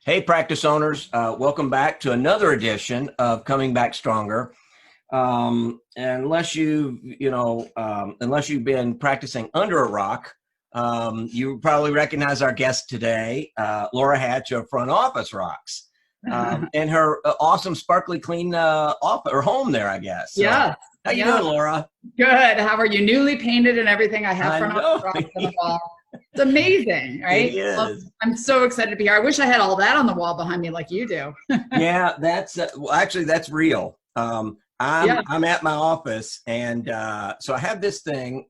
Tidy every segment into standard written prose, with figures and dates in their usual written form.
Hey, practice owners, welcome back to another edition of Coming Back Stronger. Unless you've been practicing under a rock, you probably recognize our guest today, Laura Hatch of Front Office Rocks, and her awesome, sparkly, clean or home there, I guess. So, Yeah. how you doing, Laura? Good. How are you? Newly painted and everything. I have I front know. office rocks on the wall. It's amazing, right? It is. I'm so excited to be here. I wish I had all that on the wall behind me like you do. Yeah, that's well, actually that's real. Yeah. I'm at my office, and so I have this thing.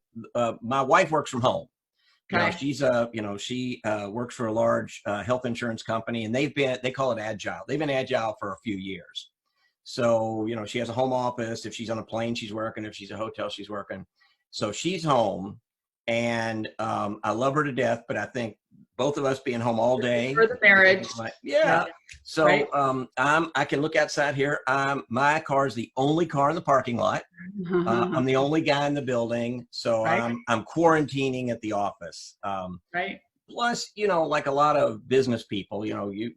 My wife works from home. Okay. She works for a large health insurance company, and they call it agile. They've been agile for a few years. So she has a home office. If she's on a plane, she's working. If she's at a hotel, she's working. So she's home, and I love her to death. But I think both of us being home all day For the marriage. yeah. Yeah. So Right. I can look outside here. My car is the only car in the parking lot. I'm the only guy in the building, so Right. I'm quarantining at the office. Right. Plus, like a lot of business people, you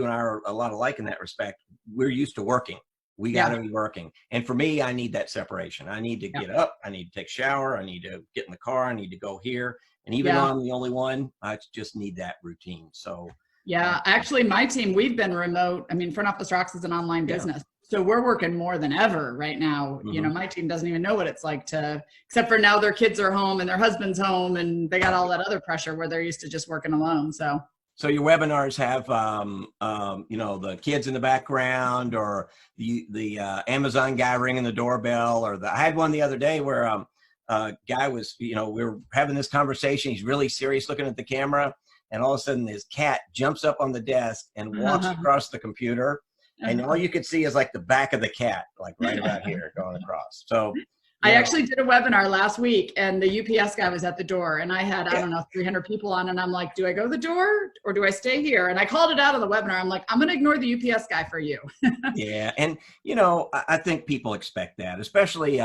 and I are a lot alike in that respect. We're used to working. We got to be working. And for me, I need that separation. I need to get up. I need to take a shower. I need to get in the car. I need to go here. And even though I'm the only one, I just need that routine. So Yeah, actually my team, we've been remote. I mean, Front Office Rocks is an online business. So we're working more than ever right now. My team doesn't even know what it's like except for now their kids are home and their husband's home and they got all that other pressure where they're used to just working alone. So your webinars have, the kids in the background, or the Amazon guy ringing the doorbell, I had one the other day where a guy was, we were having this conversation. He's really serious looking at the camera, and all of a sudden his cat jumps up on the desk and walks across the computer, and all you could see is like the back of the cat, like right about here going across. So I actually did a webinar last week and the UPS guy was at the door and I had, I don't know, 300 people on, and I'm like, do I go to the door or do I stay here? And I called it out on the webinar. I'm like, I'm going to ignore the UPS guy for you. Yeah. And, I think people expect that, especially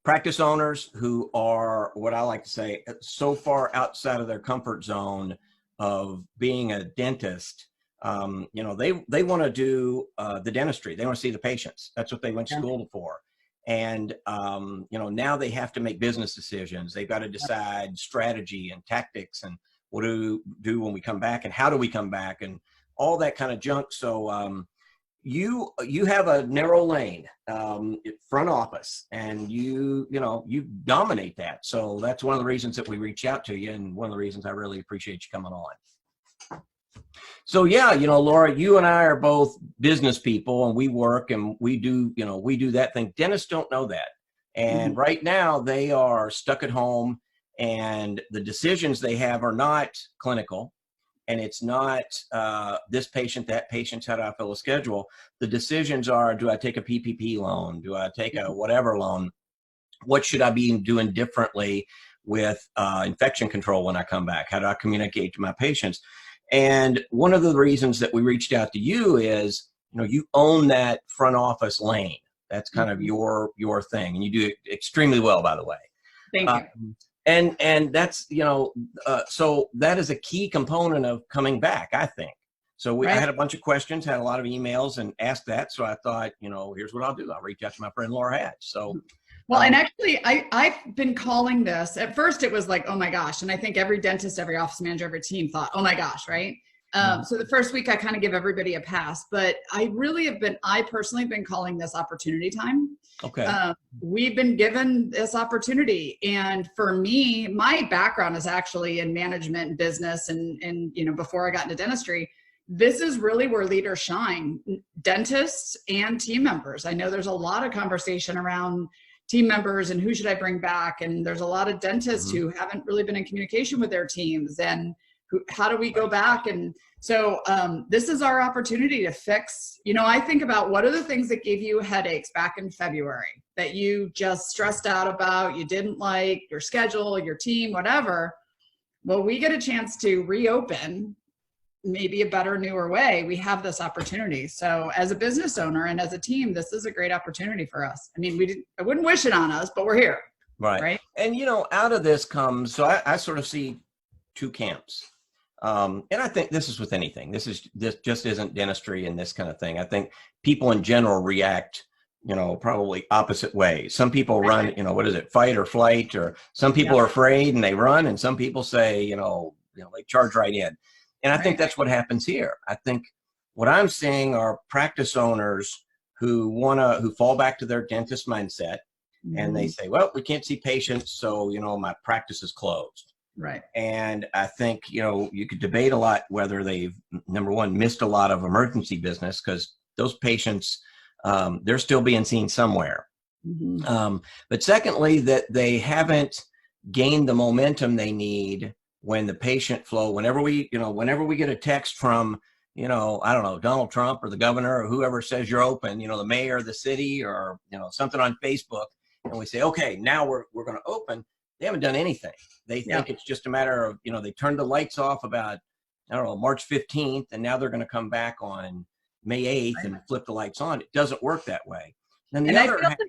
practice owners who are, what I like to say, so far outside of their comfort zone of being a dentist. They want to do the dentistry. They want to see the patients. That's what they went to school for. And, now they have to make business decisions. They've got to decide strategy and tactics and what to do when we come back and how do we come back and all that kind of junk. So you have a narrow lane, front office, and you dominate that. So that's one of the reasons that we reach out to you, and one of the reasons I really appreciate you coming on. So Laura, you and I are both business people, and we work and we do that thing. Dentists don't know that. And right now they are stuck at home, and the decisions they have are not clinical, and it's not this patient, that patient, how do I fill a schedule? The decisions are, do I take a PPP loan? Do I take a whatever loan? What should I be doing differently with infection control when I come back? How do I communicate to my patients? And one of the reasons that we reached out to you is, you own that front office lane. That's kind of your thing, and you do it extremely well, by the way. Thank you. And that's, so that is a key component of coming back, I think. So I had a bunch of questions, had a lot of emails, and asked that. So I thought, here's what I'll do. I'll reach out to my friend Laura Hatch. So. Well, and actually, I've been calling this. At first, it was like, oh my gosh. And I think every dentist, every office manager, every team thought, oh my gosh, right? So the first week, I kind of give everybody a pass. But I personally have been calling this opportunity time. Okay. We've been given this opportunity. And for me, my background is actually in management and business. And before I got into dentistry, this is really where leaders shine, dentists and team members. I know there's a lot of conversation around team members and who should I bring back? And there's a lot of dentists who haven't really been in communication with their teams, and how do we go back? And so this is our opportunity to fix, I think about what are the things that gave you headaches back in February that you just stressed out about, you didn't like, your schedule, your team, whatever. Well, we get a chance to reopen maybe a better, newer way. We have this opportunity. So as a business owner and as a team, this is a great opportunity for us. I mean, I wouldn't wish it on us, but we're here. Right. And, out of this comes, so I sort of see two camps. And I think this is with anything. This just isn't dentistry and this kind of thing. I think people in general react, probably opposite ways. Some people run, what is it, fight or flight, or some people Yeah. are afraid and they run, and some people say, they charge right in. And I think Right. that's what happens here. I think what I'm seeing are practice owners who fall back to their dentist mindset, and they Mhm. say, well, we can't see patients, so my practice is closed. Right. And I think, you could debate a lot whether they've, number one, missed a lot of emergency business, because those patients, they're still being seen somewhere. Mhm. But secondly, that they haven't gained the momentum they need when the patient flow, whenever we get a text from, I don't know, Donald Trump or the governor or whoever says you're open, the mayor of the city, or, something on Facebook, and we say, okay, now we're going to open. They haven't done anything. They think Yep. it's just a matter of, they turned the lights off about, I don't know, March 15th, and now they're going to come back on May 8th and flip the lights on. It doesn't work that way. Then the And I other, feel like go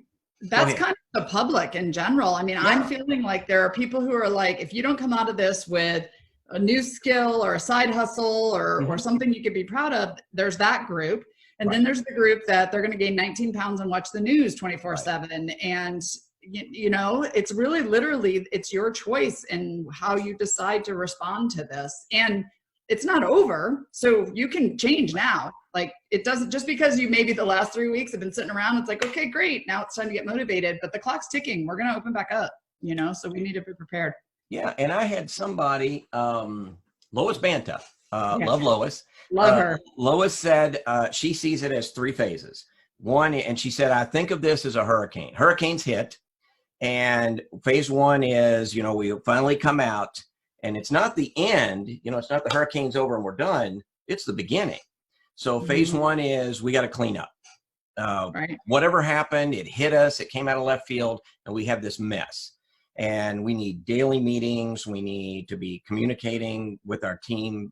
that's ahead. kind of the public in general. I mean, I'm Yeah, feeling like there are people who are like, if you don't come out of this with a new skill or a side hustle or hmm, something you could be proud of, there's that group. And right, then there's the group that they're going to gain 19 pounds and watch the news right. 24/7. And, it's really literally, it's your choice and how you decide to respond to this. And it's not over. So you can change now. Like, it doesn't, just because you maybe the last 3 weeks have been sitting around, it's like, okay, great. Now it's time to get motivated, but the clock's ticking. We're going to open back up, so we need to be prepared. Yeah, and I had somebody, Lois Banta, Yeah. love Lois. Love her. Lois said she sees it as three phases. One, and she said, I think of this as a hurricane. Hurricanes hit, and phase one is, we finally come out, and it's not the end, it's not the hurricane's over and we're done. It's the beginning. So phase Mhm. one is we got to clean up. Right. Whatever happened, it hit us, it came out of left field, and we have this mess. And we need daily meetings. We need to be communicating with our team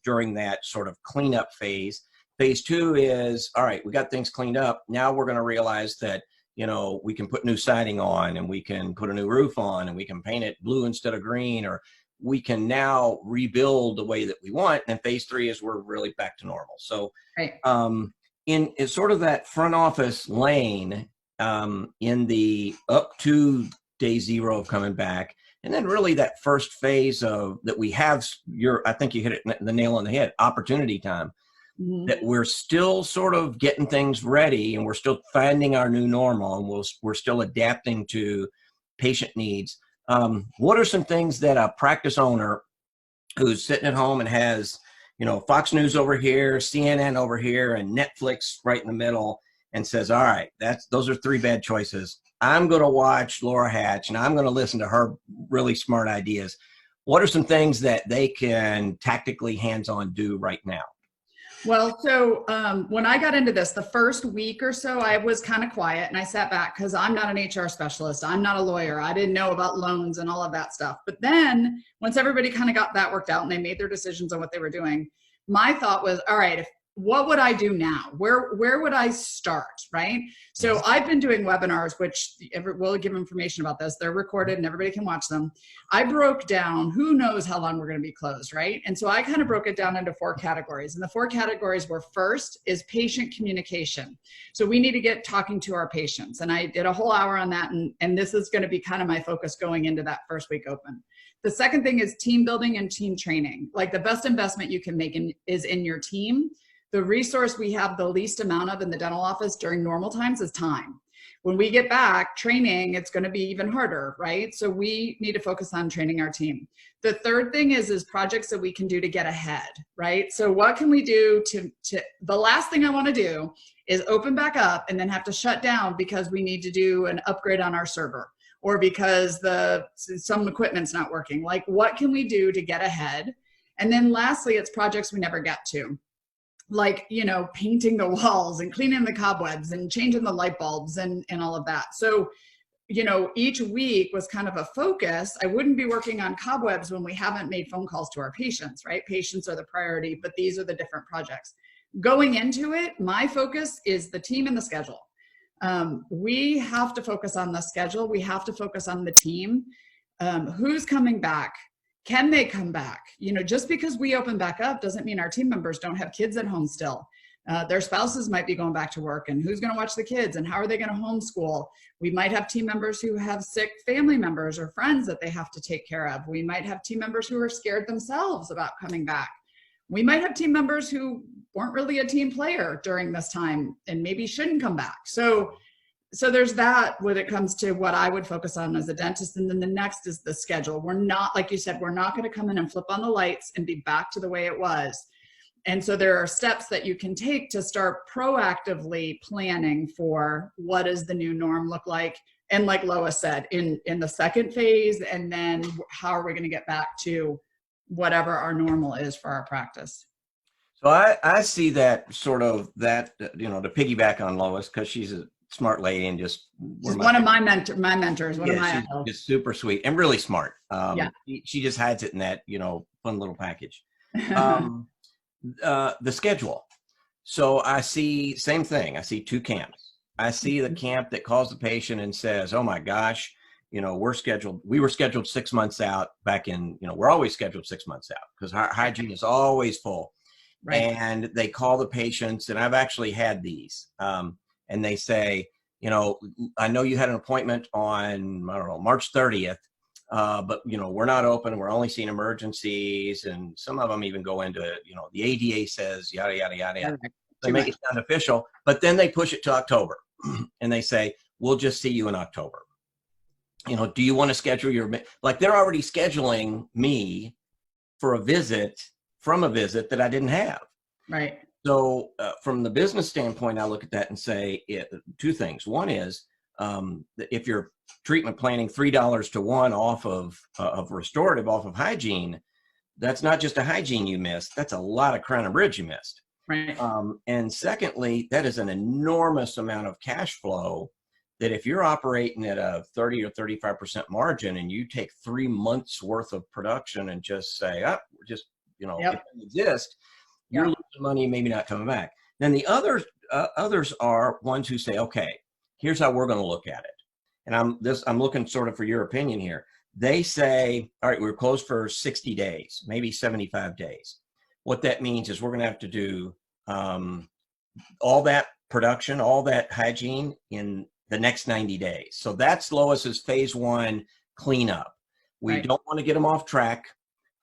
during that sort of cleanup phase. Phase two is, all right, we got things cleaned up. Now we're going to realize that, we can put new siding on, and we can put a new roof on, and we can paint it blue instead of green, or we can now rebuild the way that we want. And phase three is we're really back to normal. So, Right. in sort of that front office lane, in the up to day zero of coming back, and then really that first phase of that we have, I think you hit it the nail on the head, opportunity time, Mhm. that we're still sort of getting things ready, and we're still finding our new normal, and we're still adapting to patient needs. What are some things that a practice owner who's sitting at home and has, Fox News over here, CNN over here, and Netflix right in the middle, and says, all right, those are three bad choices. I'm going to watch Laura Hatch, and I'm going to listen to her really smart ideas. What are some things that they can tactically hands-on do right now? Well, so when I got into this, the first week or so, I was kind of quiet and I sat back because I'm not an HR specialist. I'm not a lawyer. I didn't know about loans and all of that stuff. But then once everybody kind of got that worked out and they made their decisions on what they were doing, my thought was, all right, what would I do now? Where would I start? Right. So I've been doing webinars, which we'll give information about this. They're recorded and everybody can watch them. I broke down, who knows how long we're going to be closed, right? And so I kind of broke it down into 4 categories. And the 4 categories were, first is patient communication. So we need to get talking to our patients. And I did a whole hour on that. And this is going to be kind of my focus going into that first week open. The second thing is team building and team training. Like, the best investment you can make is in your team. The resource we have the least amount of in the dental office during normal times is time. When we get back, training, it's going to be even harder, right? So we need to focus on training our team. The third thing is projects that we can do to get ahead, right? So what can we do to the last thing I want to do is open back up and then have to shut down because we need to do an upgrade on our server, or because some equipment's not working. Like, what can we do to get ahead? And then lastly, it's projects we never get to, like, painting the walls and cleaning the cobwebs and changing the light bulbs and all of that. So, each week was kind of a focus. I wouldn't be working on cobwebs when we haven't made phone calls to our patients, right? Patients are the priority, but these are the different projects. Going into it, my focus is the team and the schedule. We have to focus on the schedule. We have to focus on the team. Who's coming back? Can they come back? You know, just because we open back up doesn't mean our team members don't have kids at home still. Their spouses might be going back to work, and who's going to watch the kids, and how are they going to homeschool? We might have team members who have sick family members or friends that they have to take care of. We might have team members who are scared themselves about coming back. We might have team members who weren't really a team player during this time and maybe shouldn't come back. So there's that when it comes to what I would focus on as a dentist. And then the next is the schedule. We're not, like you said, we're not going to come in and flip on the lights and be back to the way it was. And so there are steps that you can take to start proactively planning for what does the new norm look like. And like Lois said, in the second phase, and then how are we going to get back to whatever our normal is for our practice. So I see that sort of that, you know, to piggyback on Lois, because she's a smart lady and just one of my mentors, one of my she's just super sweet and really smart. Yeah. She just hides it in that, you know, fun little package. The schedule. So I see same thing. I see two camps. I see the camp that calls the patient and says, oh my gosh, you know, we were scheduled 6 months out back in, you know, we're always scheduled 6 months out because our hygiene is always full. Right. And they call the patients, and I've actually had these, and they say, you know, I know you had an appointment on, I don't know, March 30th, but, you know, we're not open. We're only seeing emergencies. And some of them even go into, you know, the ADA says, yada, yada, yada, yada. They make it sound official, but then they push it to October and they say, we'll just see you in October. You know, do you want to schedule your, like they're already scheduling me for a visit from a visit that I didn't have. Right. So from the business standpoint, I look at that and say two things. One is if you're treatment planning $3 to 1 off of restorative, off of hygiene, that's not just a hygiene you missed. That's a lot of Crown and Bridge you missed. Right. And secondly, that is an enormous amount of cash flow that if you're operating at a 30 or 35% margin and you take 3 months worth of production and just say, oh, we're just, you know, it doesn't exist, you're losing money, maybe not coming back. Then the others are ones who say, okay, here's how we're going to look at it. And I'm looking sort of for your opinion here. They say, all right, we're closed for 60 days, maybe 75 days. What that means is we're going to have to do all that production, all that hygiene in the next 90 days. So that's Lois's phase 1 cleanup. We don't want to get them off track.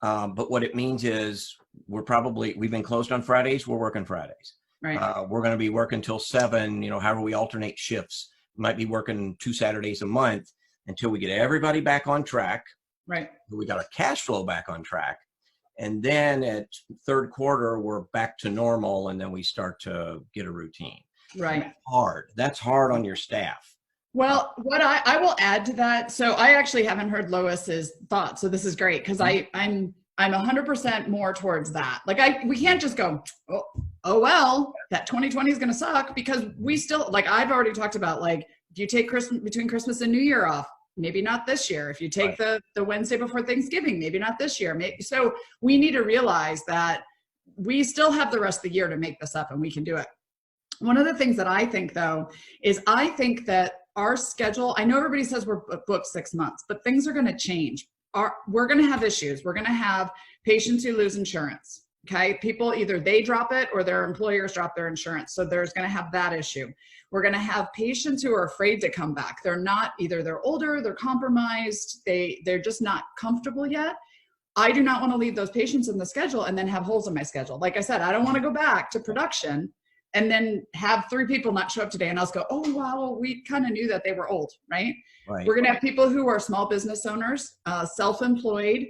But what it means is we've been closed on Fridays. We're working Fridays. Right. We're going to be working till 7, you know, however we alternate shifts. We might be working 2 Saturdays a month until we get everybody back on track. Right. We got our cash flow back on track. And then at third quarter, we're back to normal. And then we start to get a routine. Right. That's hard on your staff. Well, what I will add to that. So I actually haven't heard Lois's thoughts. So this is great because I'm 100% more towards that. Like we can't just go, oh well, that 2020 is going to suck because we still, like I've already talked about, like if you take between Christmas and New Year off, maybe not this year. If you take the Wednesday before Thanksgiving, maybe not this year. So we need to realize that we still have the rest of the year to make this up and we can do it. One of the things that I think though, is I think that our schedule, I know everybody says we're booked 6 months, but things are going to change. We're going to have issues. We're going to have patients who lose insurance. Okay. People, either they drop it or their employers drop their insurance. So there's going to have that issue. We're going to have patients who are afraid to come back. They're older, they're compromised. They're just not comfortable yet. I do not want to leave those patients in the schedule and then have holes in my schedule. Like I said, I don't want to go back to production and then have 3 people not show up today and I'll go, oh, wow, we kind of knew that they were old, right? We're going to have people who are small business owners, self-employed,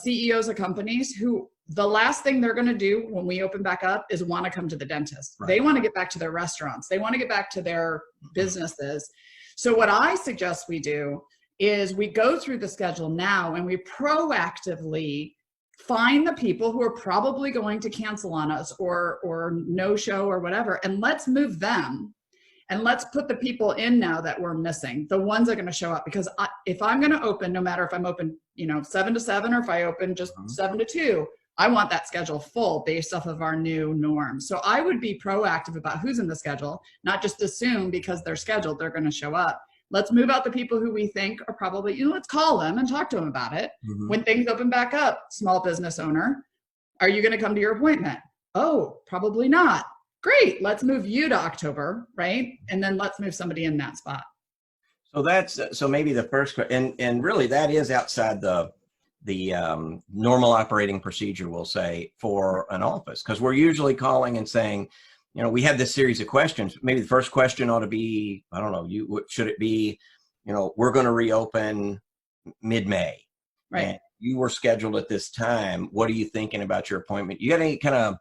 CEOs of companies who the last thing they're going to do when we open back up is want to come to the dentist. Right. They want to get back to their restaurants. They want to get back to their businesses. So what I suggest we do is we go through the schedule now and we proactively find the people who are probably going to cancel on us or no show or whatever, and let's move them. And let's put the people in now that we're missing, the ones that are going to show up. Because if I'm going to open, no matter if I'm open, 7 to 7 or if I open just 7 to 2, I want that schedule full based off of our new norm. So I would be proactive about who's in the schedule, not just assume because they're scheduled, they're going to show up. Let's move out the people who we think are probably, let's call them and talk to them about it. Mm-hmm. When things open back up, small business owner, are you going to come to your appointment? Oh, probably not. Great. Let's move you to October, right? And then let's move somebody in that spot. So so maybe the first, and really that is outside the normal operating procedure, we'll say, for an office, because we're usually calling and saying, we have this series of questions. Maybe the first question ought to be, I don't know, should it be, we're going to reopen mid-May, right? And you were scheduled at this time. What are you thinking about your appointment? You got any kind of,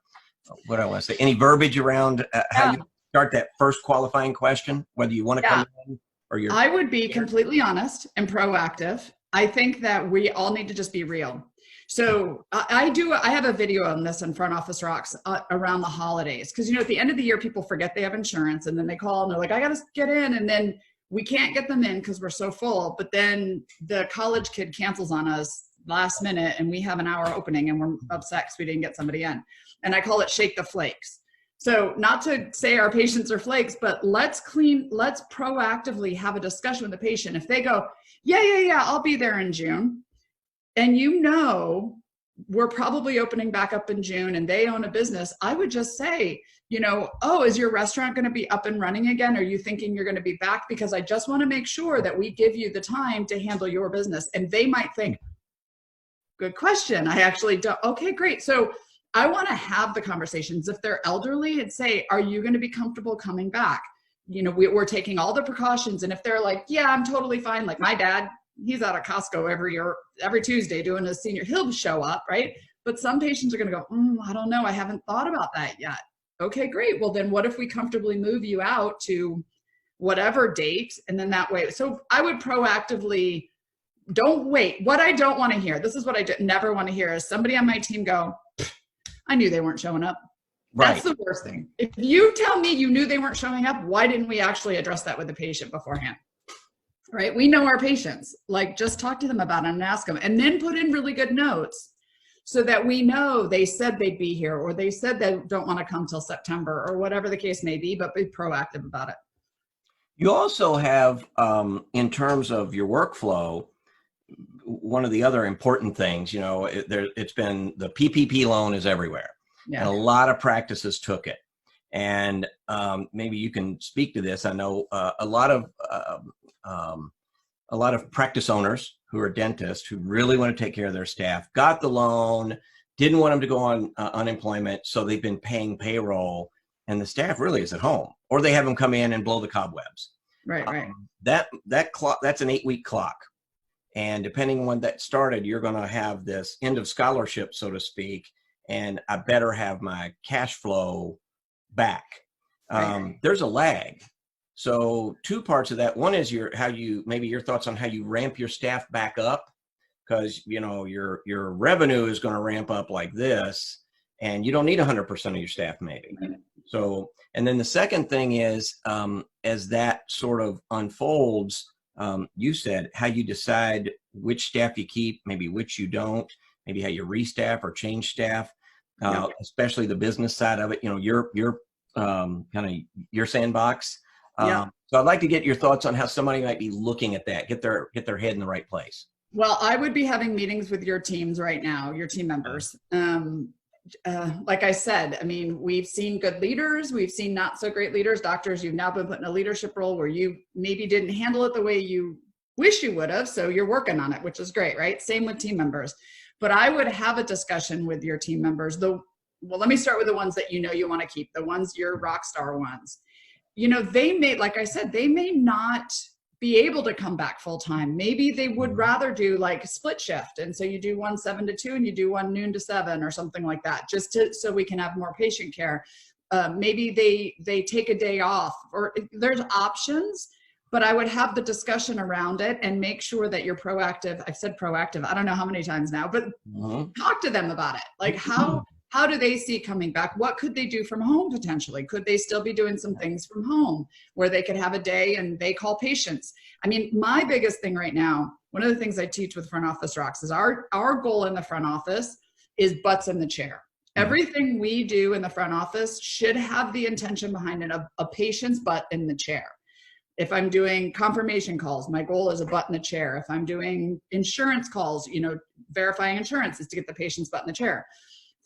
what I want to say, any verbiage around how you start that first qualifying question, whether you want to come in or you're. I would be completely honest and proactive. I think that we all need to just be real. So I have a video on this in Front Office Rocks around the holidays. Because, at the end of the year, people forget they have insurance, and then they call and they're like, I got to get in. And then we can't get them in because we're so full. But then the college kid cancels on us last minute, and we have an hour opening, and we're upset because we didn't get somebody in. And I call it shake the flakes. So not to say our patients are flakes, but let's proactively have a discussion with the patient. If they go, yeah, I'll be there in June. And we're probably opening back up in June and they own a business. I would just say, is your restaurant going to be up and running again? Are you thinking you're going to be back? Because I just want to make sure that we give you the time to handle your business. And they might think, good question. I actually don't. Okay, great. So I want to have the conversations. If they're elderly, and say, are you going to be comfortable coming back? We're taking all the precautions. And if they're like, yeah, I'm totally fine. Like my dad, he's out of Costco every Tuesday doing his senior, he'll show up, right? But some patients are going to go, I don't know. I haven't thought about that yet. Okay, great. Well, then what if we comfortably move you out to whatever date? And then that way, so I would proactively, don't wait. What I don't want to hear, this is what I never want to hear, is somebody on my team go, I knew they weren't showing up. Right. That's the worst thing. If you tell me you knew they weren't showing up, why didn't we actually address that with the patient beforehand? Right? We know our patients. Like, just talk to them about it and ask them, and then put in really good notes so that we know they said they'd be here, or they said they don't want to come till September, or whatever the case may be, but be proactive about it. You also have, in terms of your workflow, one of the other important things, it's been, the PPP loan is everywhere. Yeah. And a lot of practices took it. And maybe you can speak to this. I know a lot of practice owners who are dentists who really want to take care of their staff got the loan, didn't want them to go on unemployment, so they've been paying payroll, and the staff really is at home, or they have them come in and blow the cobwebs. Right. That clock, that's an 8-week clock. And depending on when that started, you're going to have this end of scholarship, so to speak, and I better have my cash flow back. There's a lag. So 2 parts of that. One is your thoughts on how you ramp your staff back up, because your revenue is going to ramp up like this, and you don't need 100% of your staff maybe. Right. So, and then the second thing is, as that sort of unfolds, you said how you decide which staff you keep, maybe which you don't, maybe how you restaff or change staff, especially the business side of it. Your kind of your sandbox. So I'd like to get your thoughts on how somebody might be looking at that, get their head in the right place. Well, I would be having meetings with your teams right now, your team members. Like I said, we've seen good leaders. We've seen not so great leaders. Doctors, you've now been put in a leadership role where you maybe didn't handle it the way you wish you would have. So you're working on it, which is great, right? Same with team members. But I would have a discussion with your team members. Well, let me start with the ones that you want to keep, the ones, your rock star ones. They may, like I said, they may not be able to come back full time. Maybe they would rather do like a split shift. And so you do 1 7 to 2 and you do 1 noon to 7 or something like that, so we can have more patient care. Maybe they take a day off, or there's options, but I would have the discussion around it and make sure that you're proactive. I've said proactive, I don't know how many times now, but talk to them about it. Like how do they see coming back? What could they do from home potentially? Could they still be doing some things from home where they could have a day and they call patients? My biggest thing right now, one of the things I teach with Front Office Rocks is our goal in the front office is butts in the chair. Everything we do in the front office should have the intention behind it of a patient's butt in the chair. If I'm doing confirmation calls, my goal is a butt in the chair. If I'm doing insurance calls, verifying insurance is to get the patient's butt in the chair.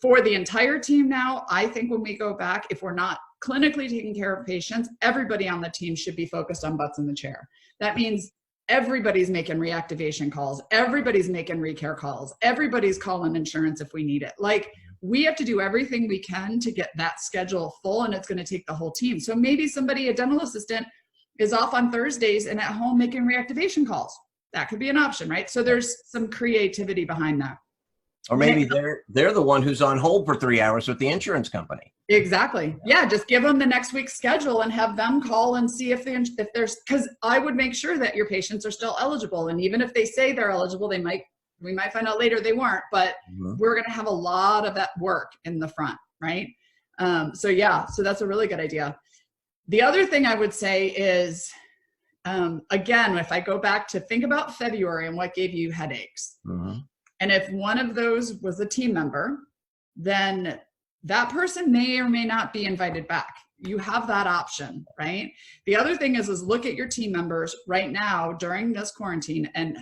For the entire team now, I think when we go back, if we're not clinically taking care of patients, everybody on the team should be focused on butts in the chair. That means everybody's making reactivation calls. Everybody's making recare calls. Everybody's calling insurance if we need it. Like, we have to do everything we can to get that schedule full, and it's going to take the whole team. So maybe a dental assistant, is off on Thursdays and at home making reactivation calls. That could be an option, right? So there's some creativity behind that. Or maybe they're the one who's on hold for 3 hours with the insurance company. Exactly. Yeah, just give them the next week's schedule and have them call and see if there's, because I would make sure that your patients are still eligible. And even if they say they're eligible, we might find out later they weren't, but we're going to have a lot of that work in the front, right? So that's a really good idea. The other thing I would say is, again, if I go back to think about February and what gave you headaches, and if one of those was a team member, then that person may or may not be invited back. You have that option, right? The other thing is look at your team members right now during this quarantine. And,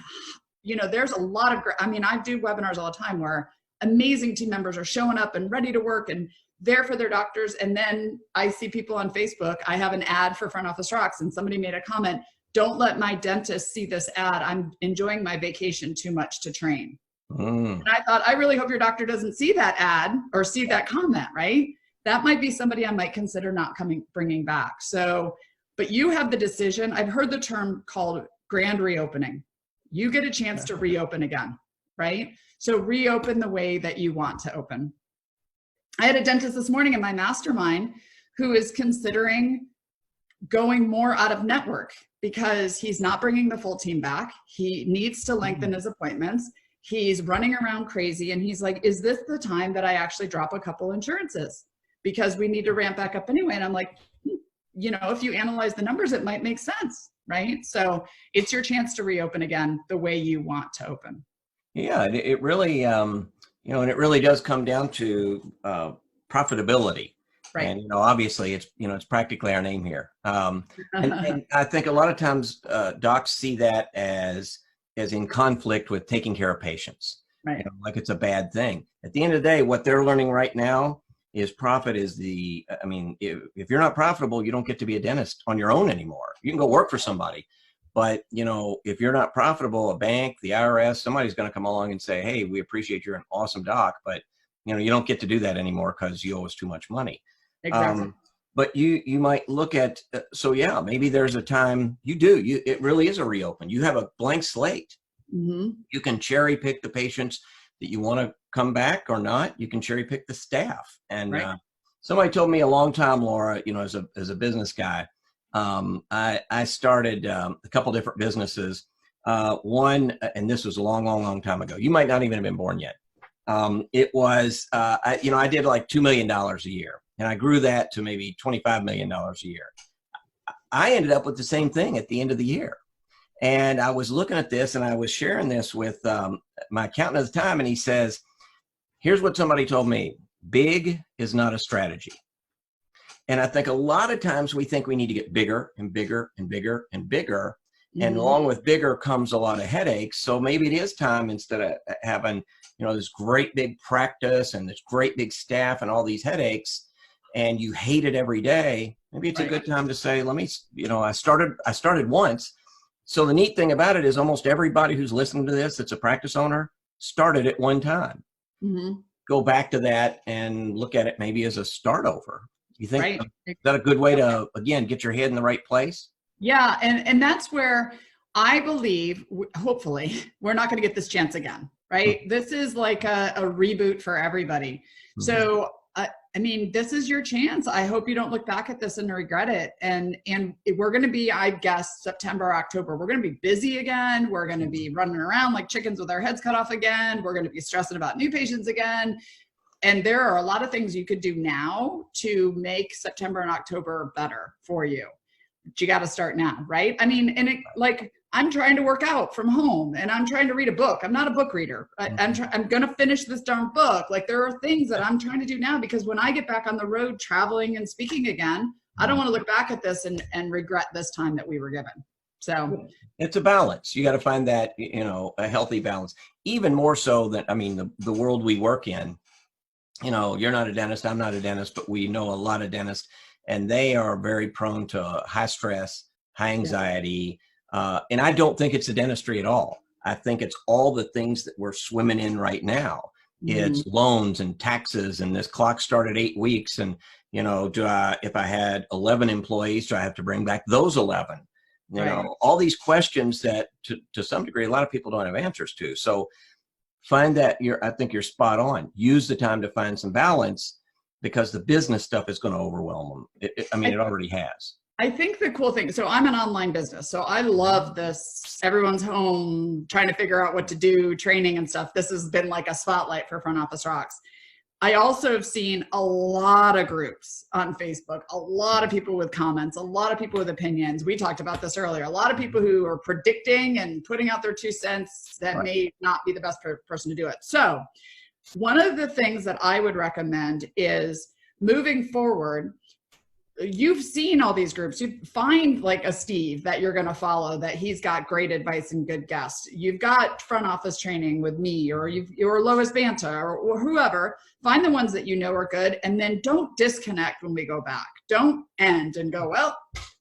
there's a lot of, I do webinars all the time where amazing team members are showing up and ready to work and there for their doctors. And then I see people on Facebook. I have an ad for Front Office Rocks, and somebody made a comment, "Don't let my dentist see this ad. I'm enjoying my vacation too much to train." And I thought, I really hope your doctor doesn't see that ad or see that comment, right? That might be somebody I might consider bringing back. So, but you have the decision. I've heard the term called grand reopening. You get a chance to reopen again, right? So reopen the way that you want to open. I had a dentist this morning in my mastermind who is considering going more out of network because he's not bringing the full team back. He needs to lengthen his appointments. He's running around crazy. And he's like, is this the time that I actually drop a couple insurances? Because we need to ramp back up anyway. And I'm like, if you analyze the numbers, it might make sense, right? So it's your chance to reopen again the way you want to open. Yeah, it really, and it really does come down to profitability. Right. And, obviously it's practically our name here. And I think a lot of times docs see that as in conflict with taking care of patients, right? Like it's a bad thing. At the end of the day, what they're learning right now is profit is if you're not profitable, you don't get to be a dentist on your own anymore. You can go work for somebody. But, if you're not profitable, a bank, the IRS, somebody's going to come along and say, hey, we appreciate you're an awesome doc, but, you don't get to do that anymore because you owe us too much money. Exactly. But you might look at, maybe there's a time it really is a reopen. You have a blank slate. You can cherry pick the patients that you want to come back or not. You can cherry pick the staff. And somebody told me a long time, Laura, as a business guy, I started a couple different businesses. One, and this was a long, long, long time ago. You might not even have been born yet. It was, I did like $2 million a year, and I grew that to maybe $25 million a year. I ended up with the same thing at the end of the year. And I was looking at this and I was sharing this with my accountant at the time. And he says, here's what somebody told me. Big is not a strategy. And I think a lot of times we think we need to get bigger and bigger and bigger and bigger. And along with bigger comes a lot of headaches. So maybe it is time, instead of having, this great big practice and this great big staff and all these headaches, and you hate it every day, maybe it's a good time to say, I started once. So the neat thing about it is almost everybody who's listening to this that's a practice owner started at one time. Go back to that and look at it maybe as a start over. You think is that a good way to, again, get your head in the right place? Yeah. And that's where I believe, hopefully, we're not going to get this chance again, right? This is like a reboot for everybody. So, this is your chance. I hope you don't look back at this and regret it. And we're going to be, I guess, September, October, we're going to be busy again. We're going to be running around like chickens with our heads cut off again. We're going to be stressing about new patients again. And there are a lot of things you could do now to make September and October better for you. But you got to start now, right? I'm trying to work out from home and I'm trying to read a book. I'm not a book reader. I'm going to finish this darn book. Like, there are things that I'm trying to do now, because when I get back on the road traveling and speaking again, I don't want to look back at this and regret this time that we were given. So it's a balance. You got to find that, a healthy balance, even more so than, I mean, the world we work in, you're not a dentist, I'm not a dentist, but we know a lot of dentists, and they are very prone to high stress, high anxiety. And I don't think it's the dentistry at all. I think it's all the things that we're swimming in right now. It's loans and taxes, and this clock started 8 weeks. And, if I had 11 employees, do I have to bring back those 11? All these questions that to some degree, a lot of people don't have answers to. So find that I think you're spot on. Use the time to find some balance, because the business stuff is going to overwhelm them. It already has. I think the cool thing, so I'm an online business, so I love this. Everyone's home trying to figure out what to do, training and stuff. This has been like a spotlight for Front Office Rocks. I also have seen a lot of groups on Facebook, a lot of people with comments, a lot of people with opinions. We talked about this earlier. A lot of people who are predicting and putting out their 2 cents that may not be the best person to do it. So one of the things that I would recommend is moving forward. You've seen all these groups. You find like a Steve that you're going to follow, that he's got great advice and good guests. You've got front office training with me, or Lois Banta, or whoever. Find the ones that you know are good, and then don't disconnect when we go back. Don't end and go, well,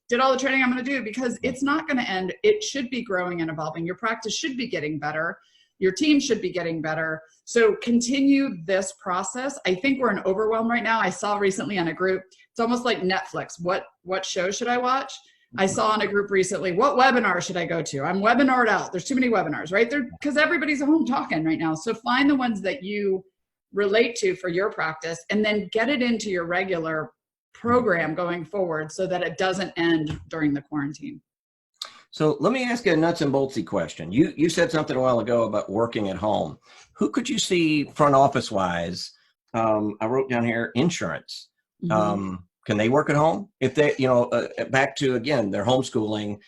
did all the training I'm going to do, because it's not going to end. It should be growing and evolving. Your practice should be getting better. Your team should be getting better. So continue this process. I think we're in overwhelm right now. I saw recently on a group, it's almost like Netflix. What show should I watch? I saw in a group recently, what webinar should I go to? I'm webinared out. There's too many webinars, right? Because everybody's at home talking right now. So find the ones that you relate to for your practice, and then get it into your regular program going forward, so that it doesn't end during the quarantine. So let me ask you a nuts and boltsy question. You said something a while ago about working at home. Who could you see front office wise? I wrote down here insurance. Can they work at home? If they, back to, again, their homeschooling,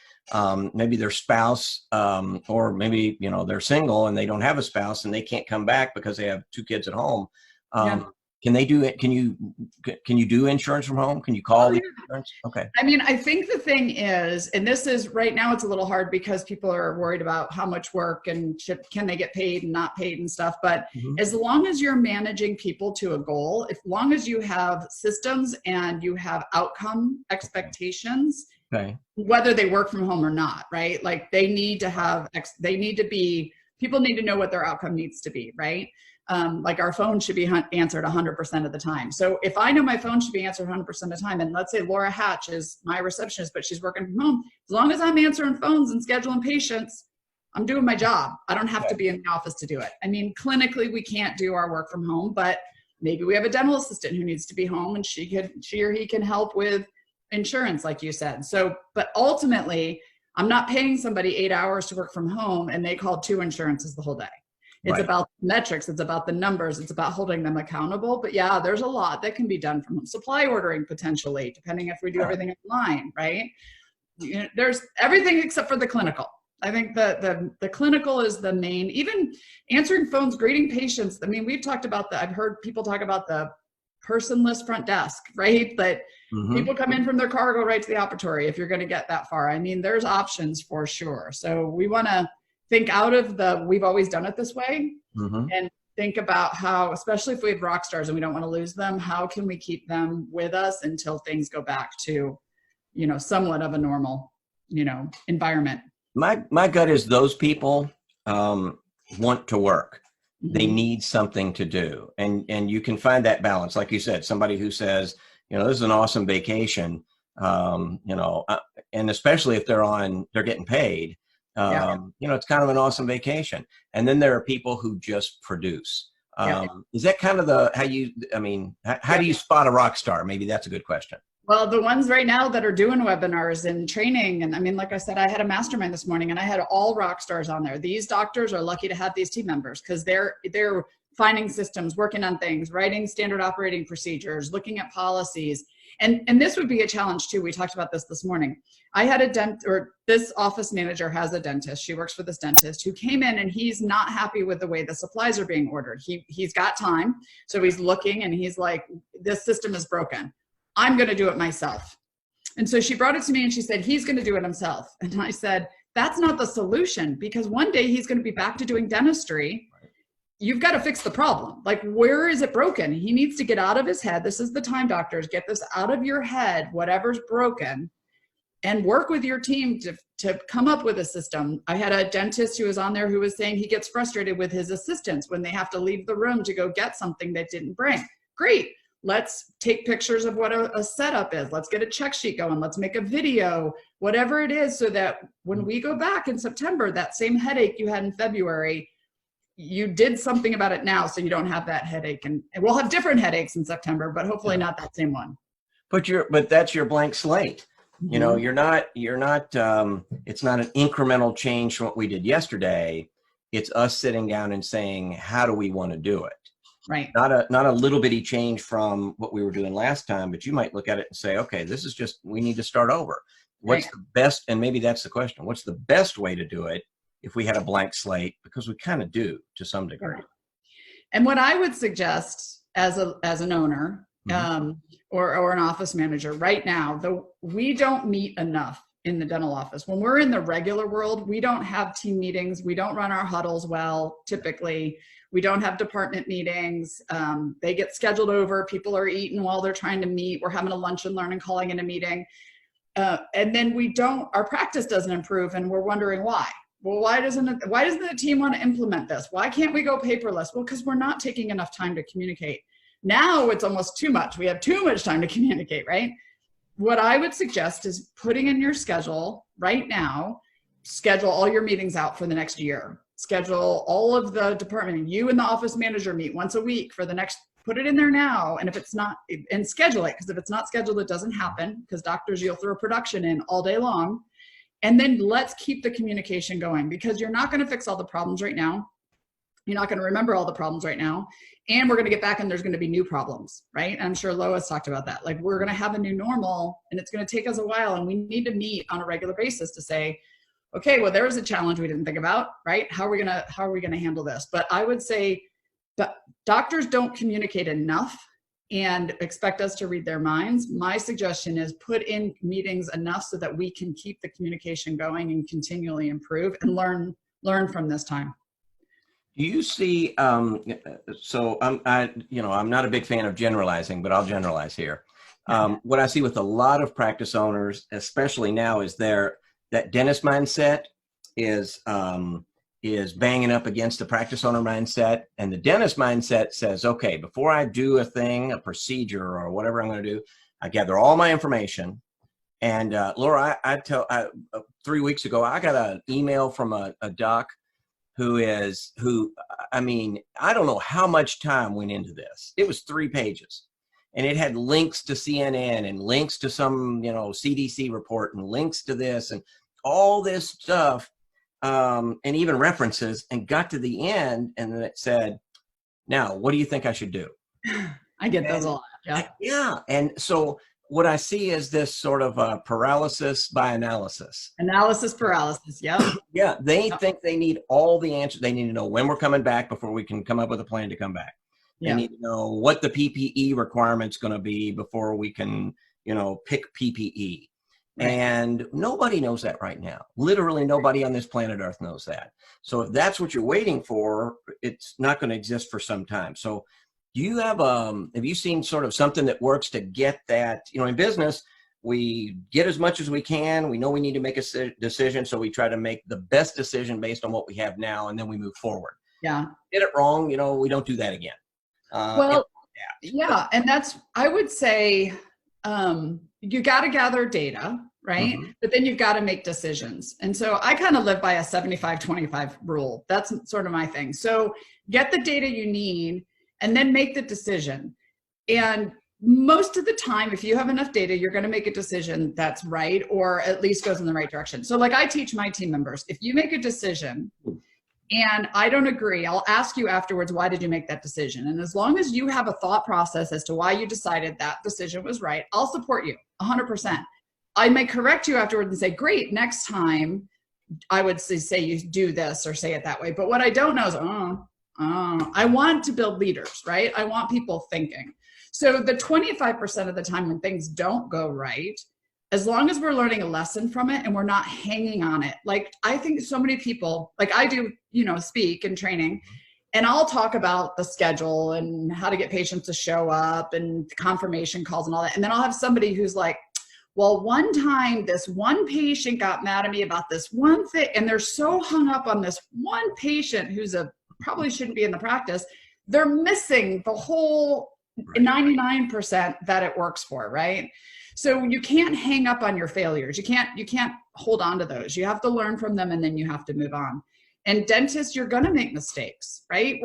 maybe their spouse, or maybe, they're single and they don't have a spouse and they can't come back because they have 2 kids at home. Can they do it? Can you do insurance from home? Can you call the insurance? Okay. I think the thing is, and this is right now, it's a little hard because people are worried about how much work and can they get paid and not paid and stuff. But as long as you're managing people to a goal, as long as you have systems and you have outcome expectations, whether they work from home or not, right? Like people need to know what their outcome needs to be, right? Like our phone should be answered 100% of the time. So if I know my phone should be answered 100% of the time, and let's say Laura Hatch is my receptionist, but she's working from home, as long as I'm answering phones and scheduling patients, I'm doing my job. I don't have to be in the office to do it. Clinically, we can't do our work from home, but maybe we have a dental assistant who needs to be home, and she or he can help with insurance, like you said. So, but ultimately, I'm not paying somebody 8 hours to work from home and they called 2 insurances the whole day. It's about metrics. It's about the numbers. It's about holding them accountable. But yeah, there's a lot that can be done from supply ordering potentially, depending if we do everything online, right? There's everything except for the clinical. I think the clinical is the main, even answering phones, greeting patients. We've talked about I've heard people talk about the personless front desk, right? But people come in from their car, go right to the operatory if you're going to get that far. There's options for sure. So we want to think out of we've always done it this way, and think about how, especially if we have rock stars and we don't want to lose them, how can we keep them with us until things go back to, somewhat of a normal, environment. My gut is those people want to work. They need something to do. And you can find that balance. Like you said, somebody who says, this is an awesome vacation, and especially if they're getting paid, it's kind of an awesome vacation. And then there are people who just produce. Is that kind of how do you spot a rock star? Maybe that's a good question. Well, the ones right now that are doing webinars and training, and like I said, I had a mastermind this morning and I had all rock stars on there. These doctors are lucky to have these team members because they're finding systems, working on things, writing standard operating procedures, looking at policies. And this would be a challenge too. We talked about this morning. I had this office manager has a dentist. She works for this dentist who came in and he's not happy with the way the supplies are being ordered. He's got time. So he's looking and he's like, this system is broken. I'm going to do it myself. And so she brought it to me and she said, he's going to do it himself. And I said, that's not the solution, because one day he's going to be back to doing dentistry. You've got to fix the problem. Like, where is it broken? He needs to get out of his head. This is the time, doctors, get this out of your head, whatever's broken, and work with your team to come up with a system. I had a dentist who was on there who was saying he gets frustrated with his assistants when they have to leave the room to go get something they didn't bring. Great. Let's take pictures of what a setup is. Let's get a check sheet going. Let's make a video, whatever it is, so that when we go back in September, that same headache you had in February, you did something about it now, so you don't have that headache. And we'll have different headaches in September, but hopefully not that same one. But that's your blank slate. Mm-hmm. You know, you're not, it's not an incremental change from what we did yesterday. It's us sitting down and saying, how do we want to do it? Right. Not a little bitty change from what we were doing last time, but you might look at it and say, okay, this is just, we need to start over. What's the best, and maybe that's the question, what's the best way to do it if we had a blank slate? Because we kind of do to some degree. Right. And what I would suggest as an owner, or an office manager right now, we don't meet enough in the dental office. When we're in the regular world, we don't have team meetings. We don't run our huddles well, typically. We don't have department meetings. They get scheduled over. People are eating while they're trying to meet. We're having a lunch and learn and calling in a meeting. And then our practice doesn't improve, and we're wondering why. Well, why doesn't the team want to implement this? Why can't we go paperless? Well, because we're not taking enough time to communicate. Now it's almost too much. We have too much time to communicate, right? What I would suggest is putting in your schedule right now, schedule all your meetings out for the next year. Schedule all of the department. You and the office manager meet once a week for the next, put it in there now. And if it's not, and schedule it, because if it's not scheduled, it doesn't happen, because doctors, you'll throw production in all day long. And then let's keep the communication going, because you're not going to fix all the problems right now. You're not going to remember all the problems right now. And we're going to get back and there's going to be new problems, right? And I'm sure Lois talked about that. Like, we're going to have a new normal and it's going to take us a while, and we need to meet on a regular basis to say, okay, well, there was a challenge we didn't think about, right? How are we going to handle this? But I would say that doctors don't communicate enough and expect us to read their minds. My suggestion is put in meetings enough so that we can keep the communication going and continually improve and learn from this time. Do you see, so I'm not a big fan of generalizing, but I'll generalize here. What I see with a lot of practice owners, especially now, is that dentist mindset is banging up against the practice owner mindset. And the dentist mindset says, okay, before I do a procedure or whatever I'm going to do, I gather all my information. And Laura, 3 weeks ago, I got an email from a doc who, I mean, I don't know how much time went into this. It was 3 pages. And it had links to CNN and links to some, CDC report and links to this and all this stuff, and even references, and got to the end, and then it said, now, what do you think I should do? I get those a lot. Yeah. Yeah. And so what I see is this sort of paralysis by analysis. Analysis paralysis. Yeah. Yeah. They think they need all the answers. They need to know when we're coming back before we can come up with a plan to come back. They need to know what the PPE requirement's going to be before we can, pick PPE. Right. And nobody knows that right now. Literally nobody on this planet Earth knows that. So if that's what you're waiting for, it's not going to exist for some time. So do you have you seen sort of something that works to get that, in business, we get as much as we can. We know we need to make a decision. So we try to make the best decision based on what we have now, and then we move forward. Yeah. Get it wrong. We don't do that again. Yeah. And I would say, you got to gather data, right? Mm-hmm. But then you've got to make decisions. And so I kind of live by a 75-25 rule. That's sort of my thing. So get the data you need and then make the decision. And most of the time, if you have enough data, you're going to make a decision that's right, or at least goes in the right direction. So like I teach my team members, if you make a decision and I don't agree, I'll ask you afterwards, why did you make that decision? And as long as you have a thought process as to why you decided that decision was right, I'll support you 100%. I may correct you afterwards and say, great, next time I would say you do this or say it that way. But what I don't know is, I want to build leaders, right? I want people thinking. So the 25% of the time when things don't go right, as long as we're learning a lesson from it and we're not hanging on it. Like, I think so many people, like I do, speak and training, and I'll talk about the schedule and how to get patients to show up and confirmation calls and all that. And then I'll have somebody who's like, well, one time this one patient got mad at me about this one thing. And they're so hung up on this one patient who's probably shouldn't be in the practice. They're missing the whole 99% that it works for, right? So you can't hang up on your failures. You can't hold on to those. You have to learn from them, and then you have to move on. And dentists, you're going to make mistakes, right?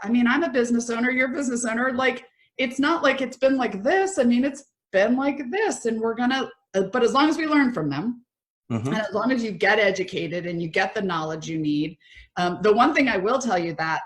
I'm a business owner, you're a business owner. Like, it's not like it's been like this. I mean, it's been like this, and but as long as we learn from them, and as long as you get educated and you get the knowledge you need. The one thing I will tell you, that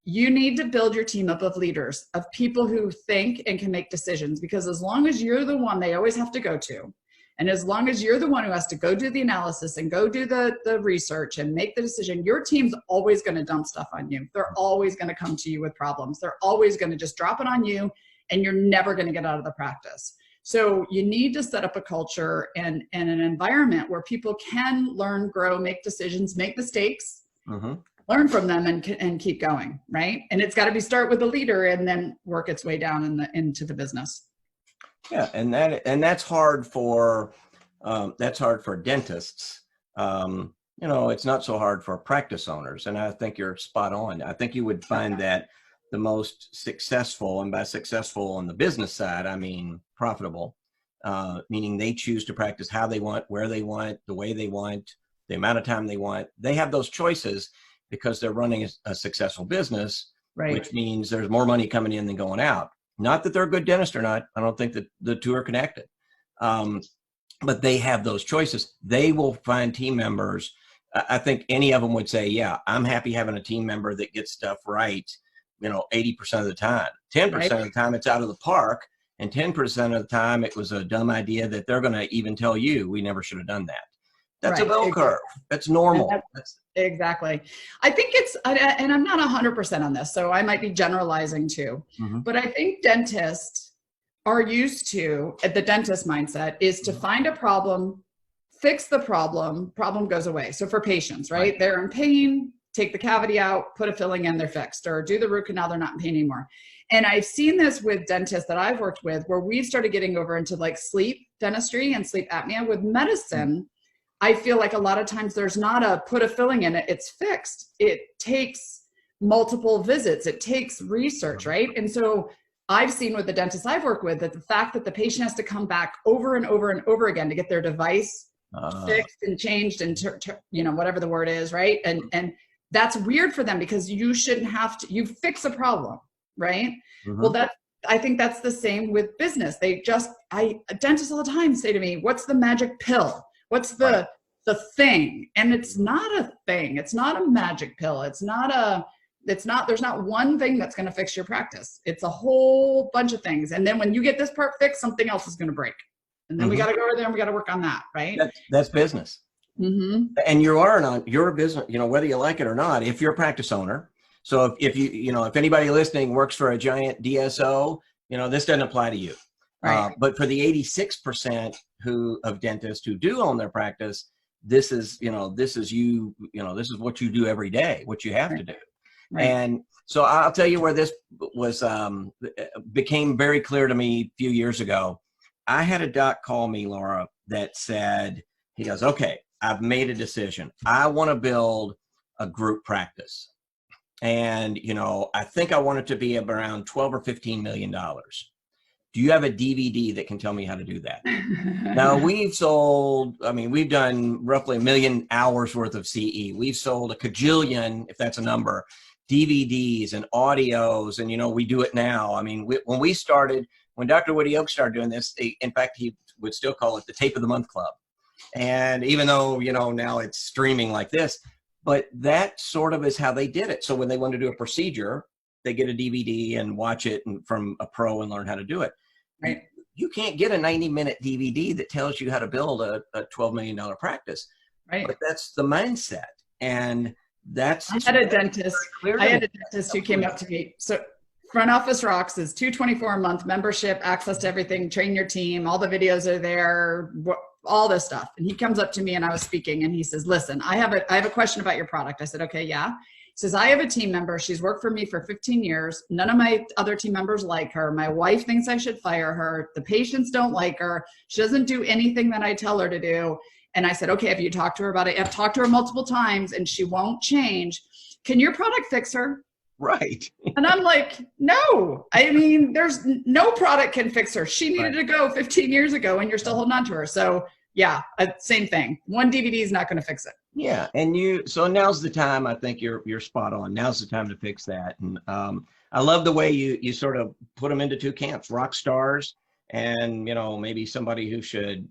you need to build your team up of leaders, of people who think and can make decisions, because as long as you're the one they always have to go to, and as long as you're the one who has to go do the analysis and go do the research and make the decision, your team's always going to dump stuff on you. They're always going to come to you with problems. They're always going to just drop it on you, and you're never going to get out of the practice. So you need to set up a culture and an environment where people can learn, grow, make decisions, make mistakes, learn from them, and keep going, right? And it's got to start with the leader and then work its way down into the business. Yeah, and that's hard for dentists. It's not so hard for practice owners, and I think you're spot on. I think you would find that the most successful, and by successful on the business side, I mean profitable, meaning they choose to practice how they want, where they want, the way they want, the amount of time they want. They have those choices because they're running a successful business, right, which means there's more money coming in than going out. Not that they're a good dentist or not. I don't think that the two are connected. But they have those choices. They will find team members. I think any of them would say, yeah, I'm happy having a team member that gets stuff right, 80% of the time. 10% of the time it's out of the park, and 10% of the time it was a dumb idea that they're going to even tell you, we never should have done that. That's a bell curve. That's normal. Exactly. I think and I'm not 100% on this, so I might be generalizing too, but I think dentists are used to, the dentist mindset is to find a problem, fix the problem goes away. So for patients, right? They're in pain, take the cavity out, put a filling in, they're fixed, or do the root canal, they're not in pain anymore. And I've seen this with dentists that I've worked with, where we've started getting over into like sleep dentistry and sleep apnea with medicine. I feel like a lot of times there's not a put a filling in it, it's fixed. It takes multiple visits. It takes research, right? And so I've seen with the dentists I've worked with that the fact that the patient has to come back over and over and over again to get their device fixed and changed and, whatever the word is, right? And that's weird for them, because you shouldn't have to, you fix a problem, right? Well, I think that's the same with business. Dentists all the time say to me, what's the magic pill? What's the thing? And it's not a thing. It's not a magic pill. There's not one thing that's going to fix your practice. It's a whole bunch of things. And then when you get this part fixed, something else is going to break. And then we got to go over there and we got to work on that. Right. That's business. And you're a business, whether you like it or not, if you're a practice owner. So if anybody listening works for a giant DSO, this doesn't apply to you. Right. But for the 86% of dentists who do own their practice, this is what you do every day, what you have to do. Right. And so I'll tell you where this was, became very clear to me a few years ago. I had a doc call me, Laura, that said, he goes, okay, I've made a decision. I want to build a group practice. And, I think I want it to be around 12 or $15 million. Do you have a DVD that can tell me how to do that? Now, we've done roughly 1 million hours worth of CE. We've sold a cajillion, if that's a number, DVDs and audios. And, we do it now. When Dr. Woody Oak started doing this, in fact, he would still call it the Tape of the Month Club. And even though, now it's streaming like this, but that sort of is how they did it. So when they wanted to do a procedure, they get a DVD and watch it from a pro and learn how to do it. Right. You can't get a 90-minute DVD that tells you how to build a $12 million practice. Right. But that's the mindset. And that's... I had a dentist who came up to me. So Front Office Rocks is $224 a month membership, access to everything, train your team. All the videos are there, all this stuff. And he comes up to me and I was speaking and he says, listen, I have a question about your product. I said, okay, yeah. He says, I have a team member. She's worked for me for 15 years. None of my other team members like her. My wife thinks I should fire her. The patients don't like her. She doesn't do anything that I tell her to do. And I said, okay, have you talked to her about it? I've talked to her multiple times and she won't change. Can your product fix her? Right. And I'm like, no, I mean, there's no product can fix her. She needed to go 15 years ago and you're still holding on to her. So yeah, same thing. One DVD is not going to fix it. Yeah. And so now's the time. I think you're spot on. Now's the time to fix that. And I love the way you sort of put them into two camps, rock stars and, maybe somebody who should,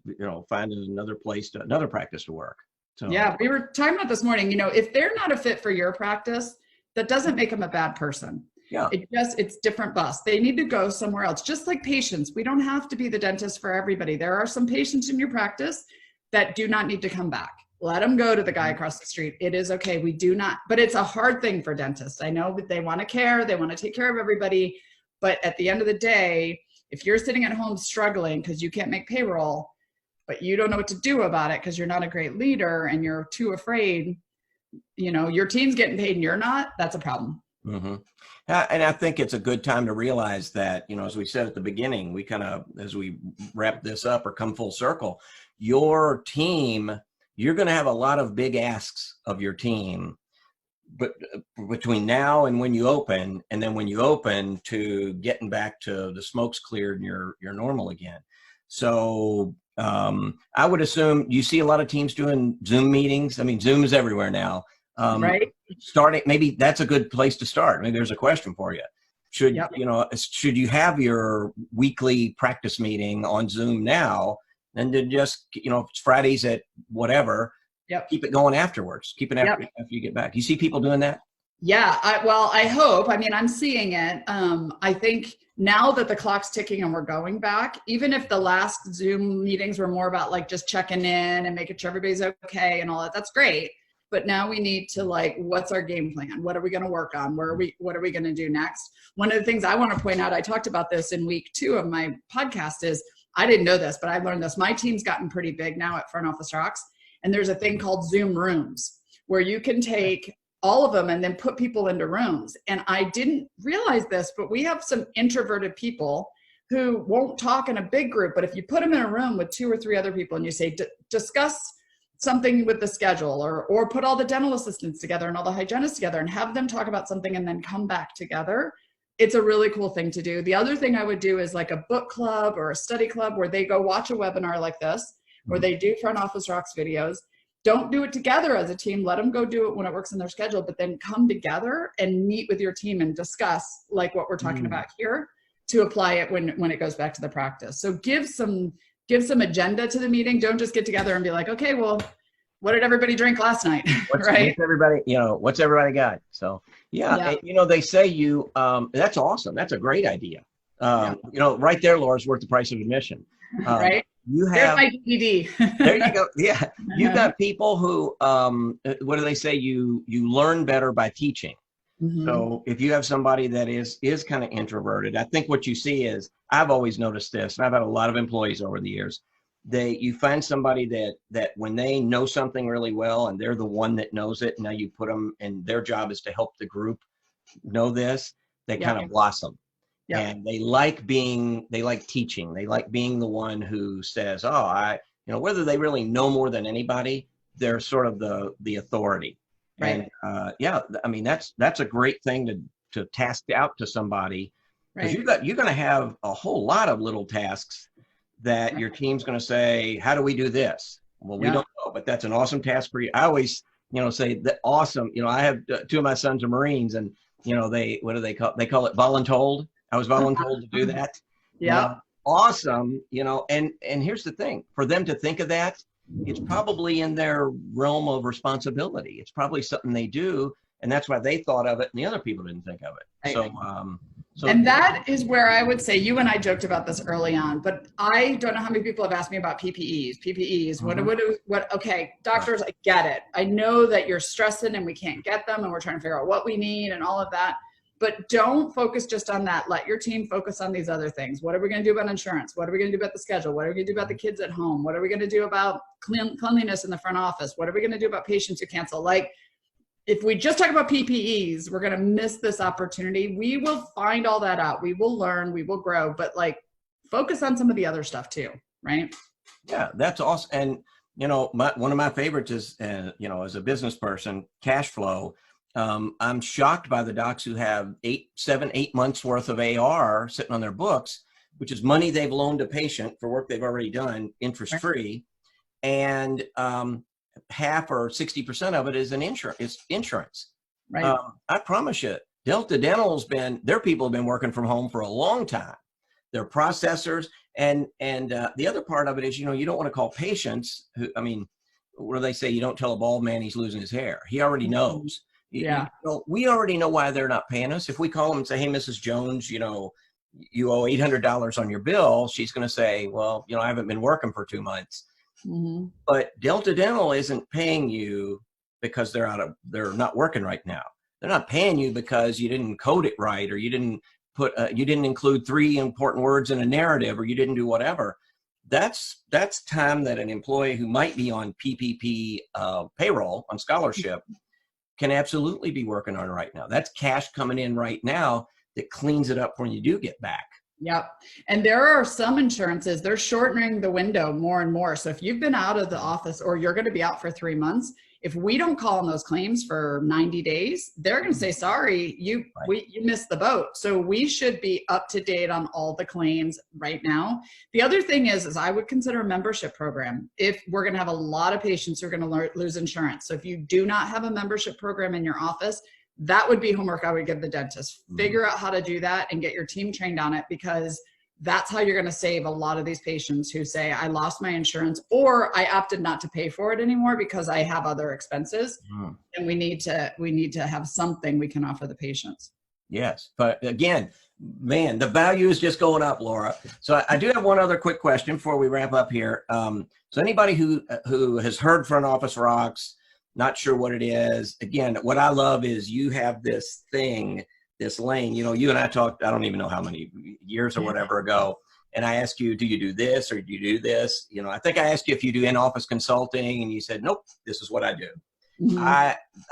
find another another practice to work. So yeah, we were talking about this morning, if they're not a fit for your practice, that doesn't make them a bad person. Yeah. It's different bus. They need to go somewhere else. Just like patients, we don't have to be the dentist for everybody. There are some patients in your practice that do not need to come back. Let them go to the guy across the street. It is okay. We do not, but it's a hard thing for dentists. I know that they want to care. They want to take care of everybody. But at the end of the day, if you're sitting at home struggling because you can't make payroll, but you don't know what to do about it because you're not a great leader and you're too afraid, your team's getting paid and you're not, that's a problem. Mm-hmm. And I think it's a good time to realize that, as we said at the beginning, we kind of, as we wrap this up or come full circle, your team, you're going to have a lot of big asks of your team, but between now and when you open, and then when you open to getting back to the smoke's cleared and you're normal again. So I would assume you see a lot of teams doing Zoom meetings. I mean, Zoom is everywhere now. Right. Starting, maybe that's a good place to start. Maybe there's a question for you. Should you have your weekly practice meeting on Zoom now and then just, it's Fridays at whatever, keep it going afterwards. Keep it after you get back. You see people doing that? Yeah. I hope. I mean, I'm seeing it. I think now that the clock's ticking and we're going back, even if the last Zoom meetings were more about like just checking in and making sure everybody's okay and all that, that's great. But now we need to what's our game plan? What are we going to work on? What are we going to do next? One of the things I want to point out, I talked about this in week 2 of my podcast is, I didn't know this, but I learned this. My team's gotten pretty big now at Front Office Rocks. And there's a thing called Zoom rooms where you can take all of them and then put people into rooms. And I didn't realize this, but we have some introverted people who won't talk in a big group. But if you put them in a room with 2 or 3 other people and you say, discuss something with the schedule or put all the dental assistants together and all the hygienists together and have them talk about something and then come back together. It's a really cool thing to do. The other thing I would do is like a book club or a study club where they go watch a webinar like this, where they do Front Office Rocks videos. Don't do it together as a team. Let them go do it when it works in their schedule, but then come together and meet with your team and discuss like what we're talking about here to apply it when it goes back to the practice. So give some agenda to the meeting. Don't just get together and be like, okay, well, what did everybody drink last night? Right? What's everybody got? So yeah. And, they say that's awesome. That's a great idea. Right there, Laura's worth the price of admission. Right. You have my DVD. There you go. Yeah. You've got people who, what do they say? You learn better by teaching. Mm-hmm. So if you have somebody that is kind of introverted, I think what you see is, I've always noticed this, and I've had a lot of employees over the years, you find somebody that when they know something really well and they're the one that knows it, now you put them, and their job is to help the group know this, they kind of blossom. Yeah. And they like teaching. They like being the one who says, whether they really know more than anybody, they're sort of the authority. Right. And I mean, that's a great thing to task out to somebody, because you're going to have a whole lot of little tasks that your team's going to say, how do we do this? Well, we don't know, but that's an awesome task for you. I always, say that awesome. I have 2 of my sons are Marines, and what do they call it? Voluntold. I was voluntold to do that. Yeah. Awesome. And here's the thing, for them to think of that, it's probably in their realm of responsibility. It's probably something they do, and that's why they thought of it and the other people didn't think of it. So and that is where I would say, you and I joked about this early on, but I don't know how many people have asked me about PPEs. Mm-hmm. Okay, doctors, I get it. I know that you're stressing and we can't get them and we're trying to figure out what we need and all of that. but don't focus just on that. Let your team focus on these other things. What are we going to do about insurance? What are we going to do about the schedule? What are we going to do about the kids at home? What are we going to do about cleanliness in the front office? What are we going to do about patients who cancel? Like, if we just talk about PPEs, we're going to miss this opportunity. We will find all that out. We will learn, we will grow, but like focus on some of the other stuff too, right? Yeah, that's awesome. And, you know, one of my favorites is, you know, as a business person, cash flow. I'm shocked by the docs who have 7, 8 months worth of AR sitting on their books, which is money they've loaned a patient for work they've already done, interest free. And half or 60% of it is insurance. Right. I promise you, Delta Dental's their people have been working from home for a long time. They're processors. And the other part of it is, you know, you don't want to call patients who, I mean, what do they say? You don't tell a bald man he's losing his hair. He already knows. Yeah. You know, we already know why they're not paying us. If we call them and say, hey, Mrs. Jones, you know, you owe $800 on your bill, she's going to say, well, you know, I haven't been working for 2 months. Mm-hmm. But Delta Dental isn't paying you because they're not working right now. They're not paying you because you didn't code it right, or you didn't include 3 important words in a narrative, or you didn't do whatever. That's time that an employee who might be on PPP payroll, on scholarship, can absolutely be working on right now. That's cash coming in right now that cleans it up when you do get back. Yep. And there are some insurances, they're shortening the window more and more. So if you've been out of the office, or you're going to be out for 3 months, if we don't call on those claims for 90 days, they're going to say, sorry, you missed the boat. So we should be up to date on all the claims right now. The other thing is I would consider a membership program if we're going to have a lot of patients who are going to lose insurance. So if you do not have a membership program in your office, that would be homework I would give the dentist. Figure out how to do that and get your team trained on it, because that's how you're going to save a lot of these patients who say, I lost my insurance, or I opted not to pay for it anymore because I have other expenses. And we need to have something we can offer the patients. Yes. But again, man, the value is just going up, Laura. So I do have one other quick question before we wrap up here. So anybody who has heard Front Office Rocks, not sure what it is. Again, what I love is you have this thing, this lane. You know, you and I talked, I don't even know how many years or whatever ago, and I asked you, do you do this or do you do this? You know, I think I asked you if you do in-office consulting, and you said, nope, this is what I do.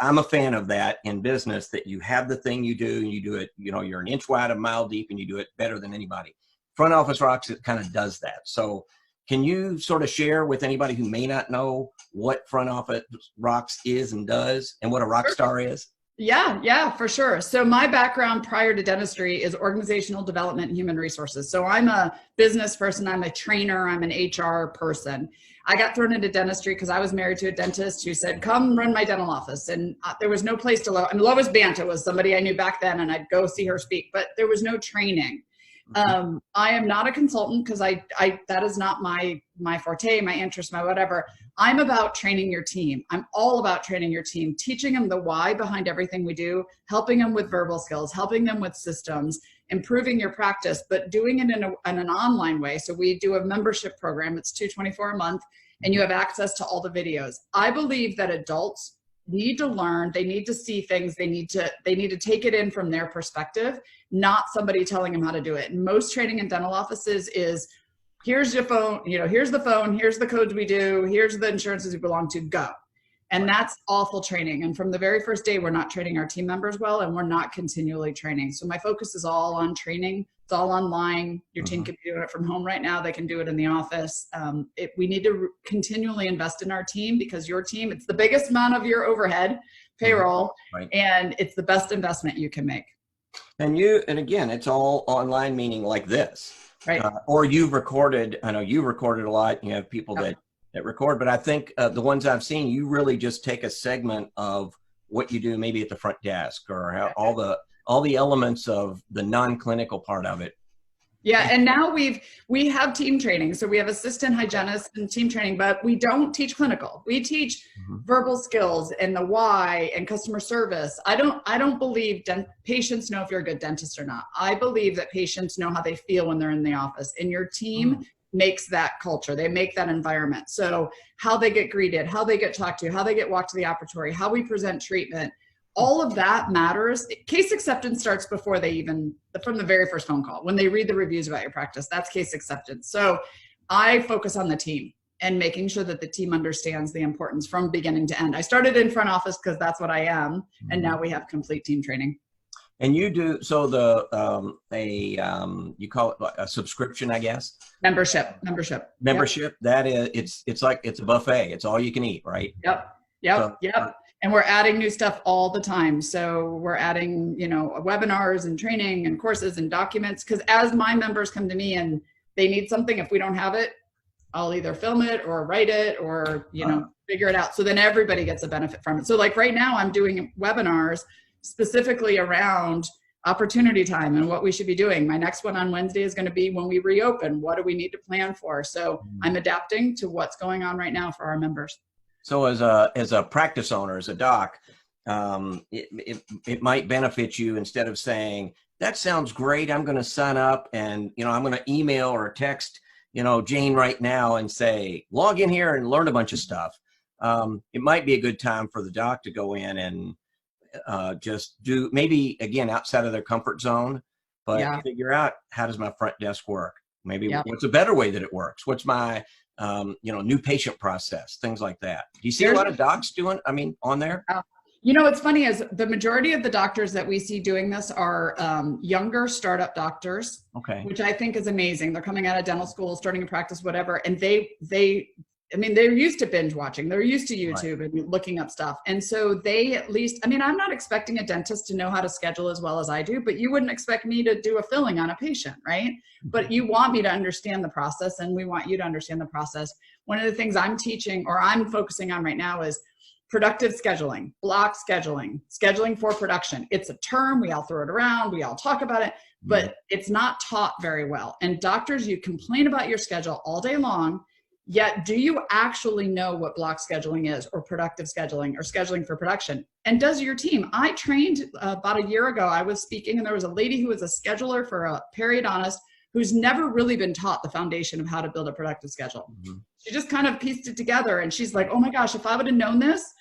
I'm a fan of that in business, that you have the thing you do, and you do it, you know, you're an inch wide, a mile deep, and you do it better than anybody. Front Office Rocks, it kind of does that. So can you sort of share with anybody who may not know what Front Office Rocks is and does, and what a rock star is? Yeah, for sure. So my background prior to dentistry is organizational development and human resources. So I'm a business person, I'm a trainer, I'm an HR person. I got thrown into dentistry because I was married to a dentist who said, come run my dental office. And there was no place to Lois Banta was somebody I knew back then, and I'd go see her speak, but there was no training. I am not a consultant because that is not my forte, my interest, my whatever. I'm about training your team. I'm all about training your team, teaching them the why behind everything we do, helping them with verbal skills, helping them with systems, improving your practice, but doing it in an online way. So we do a membership program. It's $224 a month, and you have access to all the videos. I believe that adults need to learn, they need to see things, they need to take it in from their perspective, not somebody telling them how to do it. And most training in dental offices is, here's your phone, you know, here's the phone, here's the codes we do, here's the insurances you belong to, go. And that's awful training. And from the very first day, we're not training our team members well, and we're not continually training. So my focus is all on training. It's all online. Your team can be doing it from home right now. They can do it in the office. We need to continually invest in our team, because your team, it's the biggest amount of your overhead payroll, and it's the best investment you can make. And again, it's all online, meaning like this. Right. Or you've recorded, I know you've recorded a lot. You have people that record, but I think the ones I've seen, you really just take a segment of what you do, maybe at the front desk, or how all the elements of the non-clinical part of it. Yeah, and now we have team training. So we have assistant hygienists and team training, but we don't teach clinical. We teach verbal skills and the why and customer service. I don't believe patients know if you're a good dentist or not. I believe that patients know how they feel when they're in the office, and your team makes that culture. They make that environment. So how they get greeted, how they get talked to, how they get walked to the operatory, how we present treatment, All of that matters. Case acceptance starts before they even, from the very first phone call. When they read the reviews about your practice, that's case acceptance. So I focus on the team and making sure that the team understands the importance from beginning to end. I started in front office because that's what I am. And now we have complete team training. And you do, so you call it a subscription, I guess? Membership. Yep. That is, it's like, it's a buffet. It's all you can eat, right? Yep. And we're adding new stuff all the time. So we're adding, webinars and training and courses and documents. Because as my members come to me and they need something, if we don't have it, I'll either film it or write it or, figure it out. So then everybody gets a benefit from it. So like right now I'm doing webinars specifically around opportunity time and what we should be doing. My next one on Wednesday is going to be when we reopen. What do we need to plan for? So I'm adapting to what's going on right now for our members. So as a practice owner, as a doc, it might benefit you, instead of saying, that sounds great, I'm going to sign up and, I'm going to email or text, Jane right now and say, log in here and learn a bunch of stuff. It might be a good time for the doc to go in and just do, maybe again, outside of their comfort zone, but figure out, how does my front desk work? Maybe what's a better way that it works? What's my, new patient process, things like that. Do you see a lot of docs on there? What's funny is the majority of the doctors that we see doing this are younger startup doctors, which I think is amazing. They're coming out of dental school, starting a practice, whatever. And they're used to binge watching. They're used to YouTube and looking up stuff. And so they at least, I'm not expecting a dentist to know how to schedule as well as I do, but you wouldn't expect me to do a filling on a patient, right? But you want me to understand the process, and we want you to understand the process. One of the things I'm teaching, or I'm focusing on right now, is productive scheduling, block scheduling, scheduling for production. It's a term, we all throw it around, we all talk about it, but it's not taught very well. And doctors, you complain about your schedule all day long, yet do you actually know what block scheduling is, or productive scheduling, or scheduling for production? And does your team? I trained about a year ago, I was speaking, and there was a lady who was a scheduler for a periodontist who's never really been taught the foundation of how to build a productive schedule. She just kind of pieced it together, and she's like, oh my gosh, if I would have known this,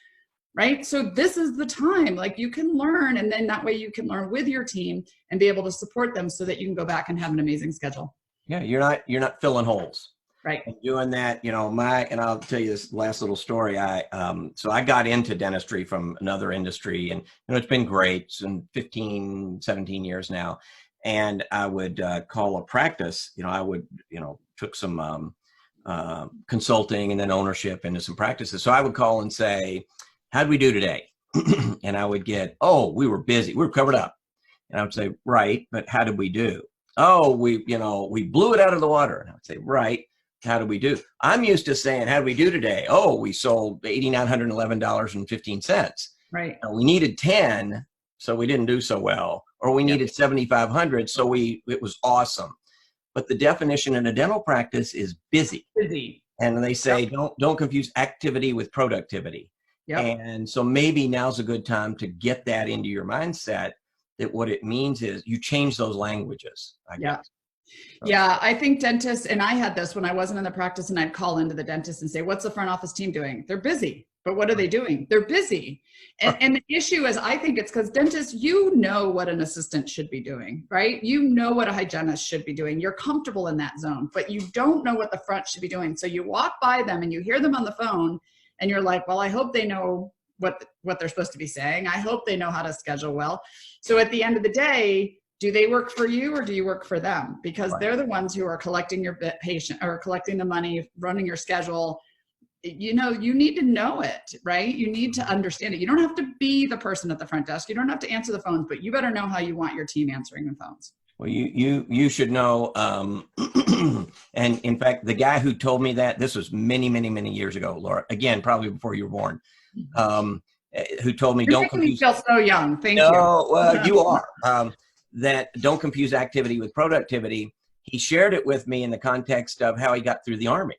right? So this is the time, like, you can learn, and then that way you can learn with your team and be able to support them so that you can go back and have an amazing schedule. Yeah, you're not filling holes. Right. And doing that, and I'll tell you this last little story. So I got into dentistry from another industry, and it's been great. It's been 15, 17 years now. And I would call a practice, took some consulting and then ownership into some practices. So I would call and say, how'd we do today? And I would get, oh, we were busy. We were covered up. And I would say, right, but how did we do? Oh, we blew it out of the water. And I would say, right, how did we do? I'm used to saying, how did we do today? Oh, we sold $8,911.15. Right. We needed 10, so we didn't do so well. Or we needed 7,500, so it was awesome. But the definition in a dental practice is busy. Busy. And they say, don't confuse activity with productivity. Yep. And so maybe now's a good time to get that into your mindset, that what it means is you change those languages, I guess. Yeah, I think dentists, and I had this when I wasn't in the practice, and I'd call into the dentist and say, what's the front office team doing? They're busy. But what are they doing? They're busy. And the issue is, I think it's because dentists, what an assistant should be doing, right? What a hygienist should be doing. You're comfortable in that zone, but you don't know what the front should be doing. So you walk by them and you hear them on the phone, and you're like, well, I hope they know what they're supposed to be saying. I hope they know how to schedule well. So at the end of the day, do they work for you, or do you work for them? Because they're the ones who are collecting your patient, or collecting the money, running your schedule. You need to know it, right? You need to understand it. You don't have to be the person at the front desk. You don't have to answer the phones, but you better know how you want your team answering the phones. Well, you should know. And in fact, the guy who told me that, this was many, many, many years ago, Laura, again, probably before you were born, who told me, don't confuse. You feel so young. Thank you. No, well, you are. That don't confuse activity with productivity. He shared it with me in the context of how he got through the Army.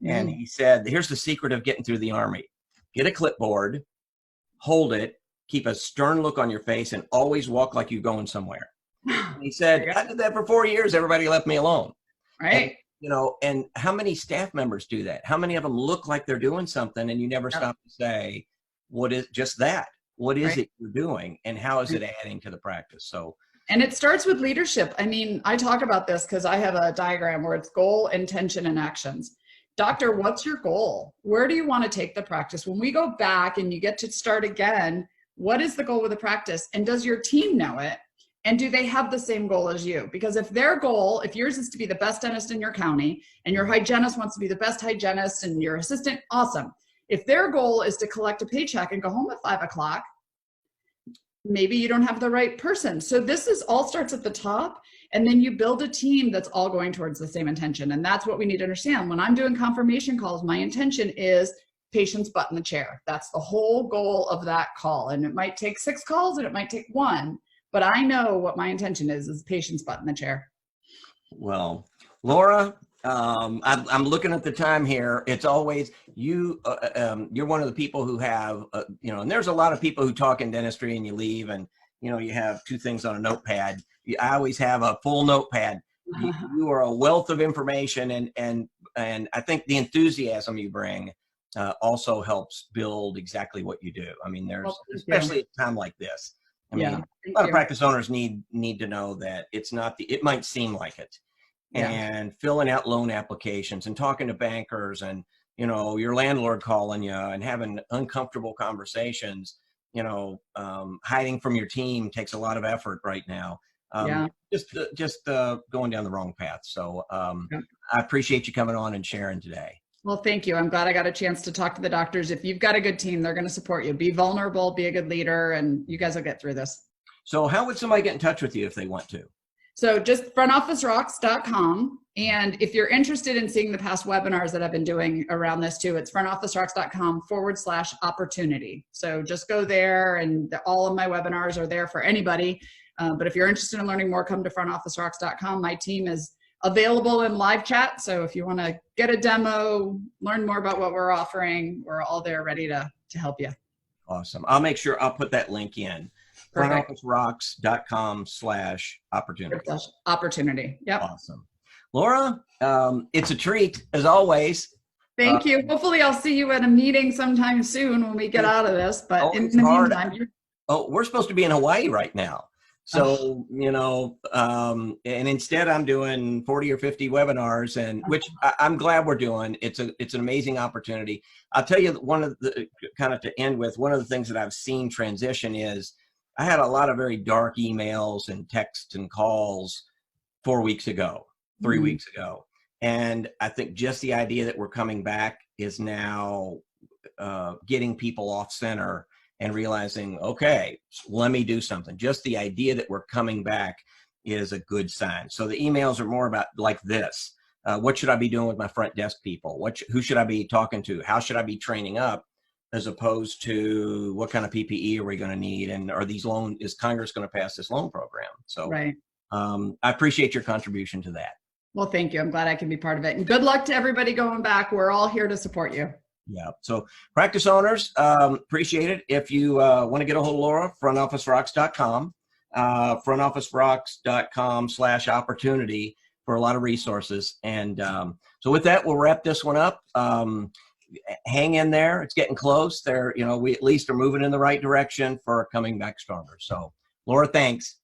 And he said, here's the secret of getting through the Army. Get a clipboard, hold it, keep a stern look on your face, and always walk like you're going somewhere. And he said, I did that for 4 years. Everybody left me alone. Right. And, and how many staff members do that? How many of them look like they're doing something, and you never stop to say, what is just that? what is Right. it you're doing and how is it adding to the practice? So, And it starts with leadership. I mean, I talk about this because I have a diagram where it's goal, intention, and actions. Doctor, what's your goal? Where do you want to take the practice? When we go back and you get to start again, what is the goal with the practice? And does your team know it? And do they have the same goal as you? Because if their goal, if yours is to be the best dentist in your county and your hygienist wants to be the best hygienist and your assistant, awesome. If their goal is to collect a paycheck and go home at 5 o'clock, maybe you don't have the right person. So this is all starts at the top, and then you build a team that's all going towards the same intention. And that's what we need to understand. When I'm doing confirmation calls, my intention is patient's butt in the chair. That's the whole goal of that call. And it might take 6 calls and it might take 1, but I know what my intention is patient's butt in the chair. well, Laura, I'm looking at the time here. It's always you. You're one of the people who have, and there's a lot of people who talk in dentistry and you leave and, you have 2 things on a notepad. I always have a full notepad. You are a wealth of information, and I think the enthusiasm you bring also helps build exactly what you do. I mean, especially at a time like this. I mean, a lot of practice owners need to know that it's not it might seem like it. And filling out loan applications and talking to bankers and, your landlord calling you and having uncomfortable conversations, hiding from your team takes a lot of effort right now. Just going down the wrong path. So I appreciate you coming on and sharing today. Well, thank you. I'm glad I got a chance to talk to the doctors. If you've got a good team, they're going to support you. Be vulnerable, be a good leader, and you guys will get through this. So how would somebody get in touch with you if they want to? So just frontofficerocks.com. And if you're interested in seeing the past webinars that I've been doing around this too, it's frontofficerocks.com/opportunity. So just go there, and all of my webinars are there for anybody. But if you're interested in learning more, come to frontofficerocks.com. My team is available in live chat. So if you want to get a demo, learn more about what we're offering, we're all there ready to help you. Awesome. I'll make sure I'll put that link in. frontofficerocks.com/opportunity. Opportunity. Yep. Awesome. Laura, it's a treat as always. Thank you. Hopefully I'll see you at a meeting sometime soon when we get out of this, but in the meantime, we're supposed to be in Hawaii right now. So, and instead I'm doing 40 or 50 webinars, and which I'm glad we're doing. It's an amazing opportunity. I'll tell you, one of the things that I've seen transition is I had a lot of very dark emails and texts and calls 4 weeks ago, 3 weeks ago. And I think just the idea that we're coming back is now getting people off center and realizing, okay, let me do something. Just the idea that we're coming back is a good sign. So the emails are more about like this. What should I be doing with my front desk people? Who should I be talking to? How should I be training up? As opposed to what kind of PPE are we going to need? And is Congress going to pass this loan program? So right. I appreciate your contribution to that. Well, thank you. I'm glad I can be part of it. And good luck to everybody going back. We're all here to support you. Yeah. So practice owners, appreciate it. If you want to get a hold of Laura, frontofficerocks.com, frontofficerocks.com/opportunity for a lot of resources. And so with that, we'll wrap this one up. Hang in there. It's getting close. We at least are moving in the right direction for coming back stronger. So Laura, thanks.